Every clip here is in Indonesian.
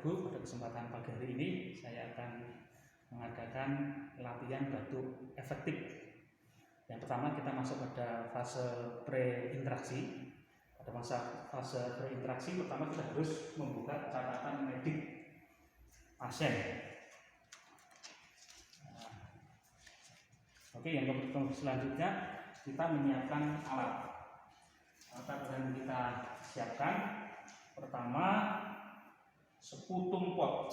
Ibu, pada kesempatan pagi hari ini saya akan mengadakan latihan batuk efektif. Yang pertama kita masuk pada fase pre-interaksi. Pada fase pre-interaksi pertama kita harus membuka catatan medik pasien. Oke, yang selanjutnya kita menyiapkan alat. Alat yang kita siapkan pertama seputum pot.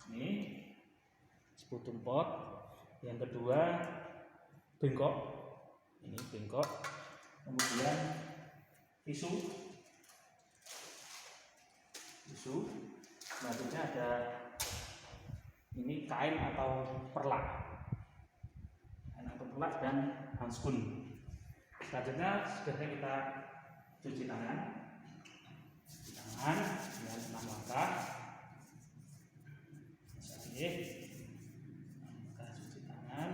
Ini seputum pot. Yang kedua bengkok. Ini bengkok. Kemudian tisu. Selanjutnya ada ini kain atau perlak. Dan handskun. Selanjutnya sudah kita cuci tangan dengan 6 langkah. Kita cuci tangan.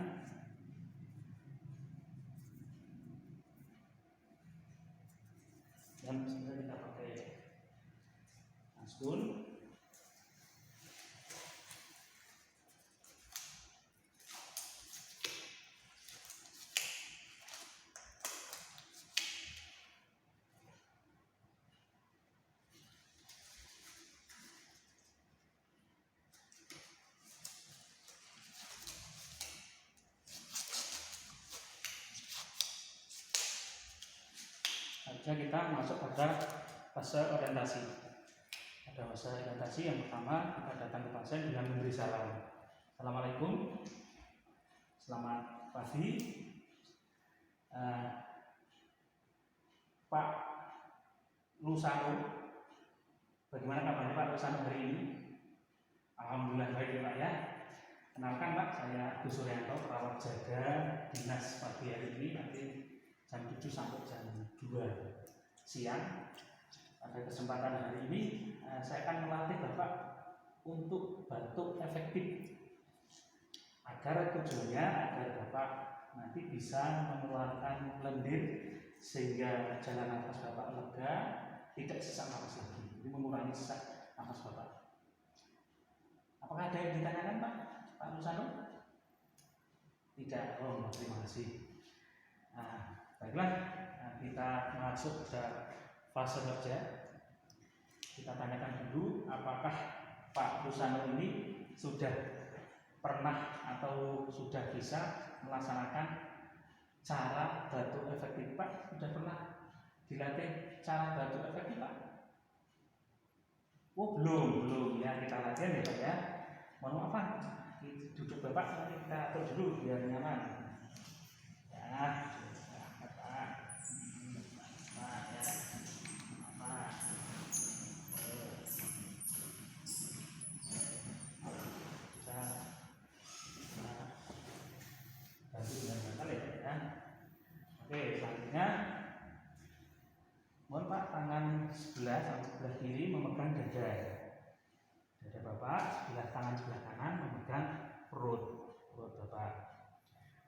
Dan sebenarnya kita pakai handskun. Kita masuk pada fase orientasi. Pada fase orientasi yang pertama kita datang ke pasien dengan memberi salam. Assalamualaikum, selamat pagi, Pak Lusano. Bagaimana kabarnya Pak Lusano hari ini? Alhamdulillah baik ya Pak ya. Kenalkan Pak, saya Gus Suryanto, perawat jaga dinas pagi hari ini nanti jam 7 sampai jam 2 siang. Pada kesempatan hari ini saya akan melatih Bapak untuk batuk efektif, agar tujuannya agar Bapak nanti bisa mengeluarkan lendir sehingga jalan nafas Bapak lega, tidak sesak nafas lagi. Jadi mengurangi sesak nafas Bapak. Apakah ada yang ditanyakan Pak Lusano? Tidak. Oh, terima kasih. Baiklah, kita masuk ke fase kerja. Kita tanyakan dulu apakah Pak Lusano ini sudah pernah atau sudah bisa melaksanakan cara batuk efektif Pak? Sudah pernah dilatih cara batuk efektif Pak? Oh belum ya, kita latihan ya Pak ya. Mohon maaf Pak, duduk Bapak nanti kita atur dulu biar nyaman ya. Oke, selanjutnya mohon Pak tangan sebelah kiri memegang dada Bapak, tangan sebelah kanan memegang perut Bapak.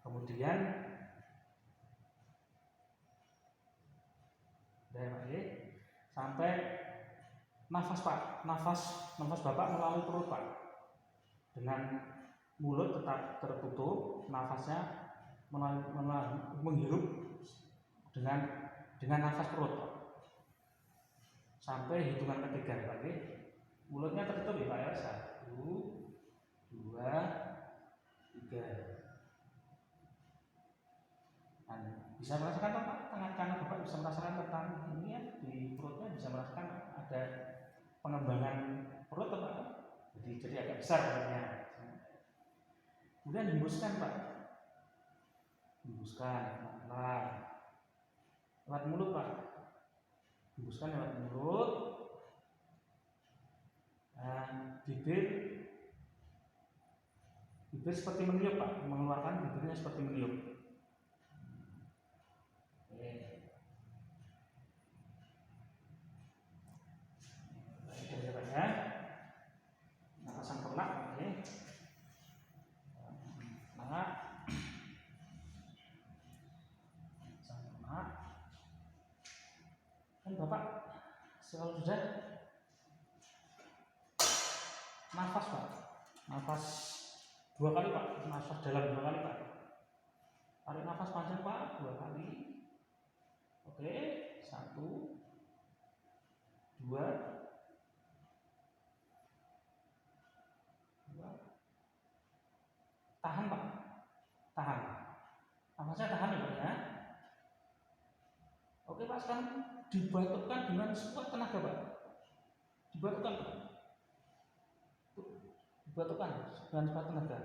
Kemudian sampai nafas Pak, nafas Bapak melalui perut Pak, dengan mulut tetap tertutup, nafasnya menghirup dengan nafas perut Pak. Sampai hitungan ketiga Pak. Mulutnya tertutup ya Pak ya. 1, 2, 3. Dan bisa merasakan Pak, tangan kanan Bapak bisa merasakan tentang ini ya, di perutnya bisa merasakan ada pengembangan perut Pak. Jadi agak besar perutnya. Kemudian hembuskan Pak. Hembuskan pelan-pelan lewat mulut Pak. Hembuskan lewat mulut. Dan bibir seperti meniup Pak, mengeluarkan bibirnya seperti meniup. Oke. Baik ya. Nafasan perlak, oke. Semangat. Kan Bapak selalu sudah nafas Pak, nafas 2 kali Pak, nafas dalam 2 kali Pak. Tarik nafas panjang Pak 2 kali. Oke, 1, 2, 2. Tahan Pak, tahan. Nafasnya tahan ya Pak ya. Oke Pak, sekarang dibatukkan dengan sekuat tenaga Pak. Dibatukkan Pak. Dibatukkan dengan sekuat tenaga.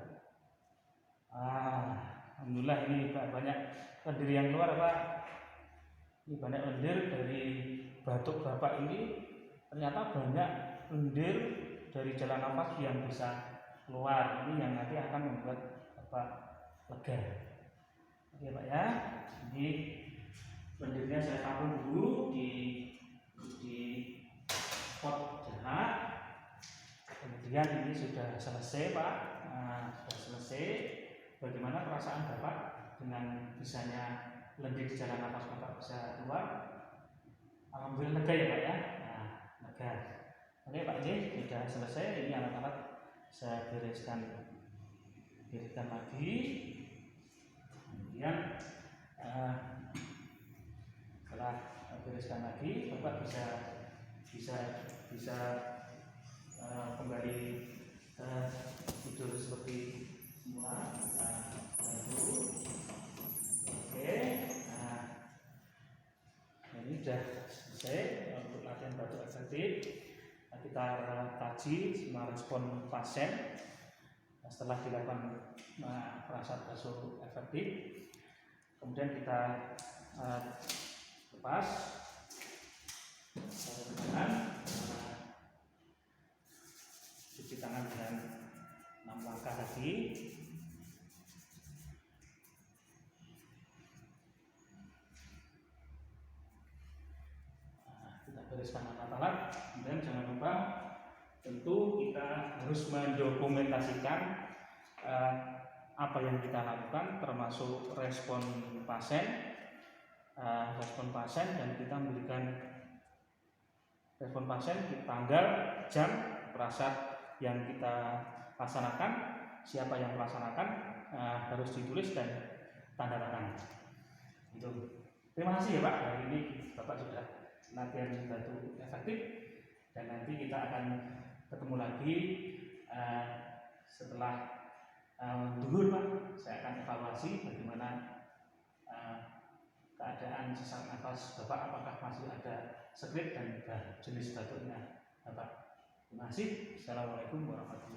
Alhamdulillah ini Pak, banyak lendir yang keluar Pak. Ini banyak lendir dari batuk Bapak ini. Ternyata banyak lendir dari jalan nafas yang bisa keluar. Ini yang nanti akan membuat Bapak lega. Oke Pak ya. Ini lendirnya saya tampung dulu di pot jahat. Kemudian ini sudah selesai Pak. Sudah selesai. Bagaimana perasaan Bapak dengan bisanya lendir di jalan nafas Bapak bisa keluar? Alhamdulillah lega ya Pak ya. Lega. Oke Pak J, sudah selesai. Ini alat-alat saya bereskan lagi. Kemudian setelah bereskan lagi, Bapak bisa kembali tidur seperti semula. Oke, ini sudah selesai untuk latihan batuk efektif. Kita kaji semua respon pasien setelah dilakukan perasaan batuk efektif. Kemudian kita lepas tangan, cuci tangan dengan 6 langkah lagi. Kita bereskan alat-alat. Kemudian jangan lupa, tentu kita harus mendokumentasikan apa yang kita lakukan, termasuk respon pasien, dan kita memberikan respon pasien di tanggal, jam, perasaan yang kita laksanakan, siapa yang melaksanakan, harus ditulis dan tanda tangan. Itu. Terima kasih ya Pak, hari ini Bapak sudah latihan batuk efektif, dan nanti kita akan ketemu lagi setelah dulu Pak. Saya akan evaluasi bagaimana keadaan sesak nafas Bapak, apakah masih ada sekret dan jenis batuknya Bapak. Terima kasih. Assalamualaikum warahmatullahi wabarakatuh.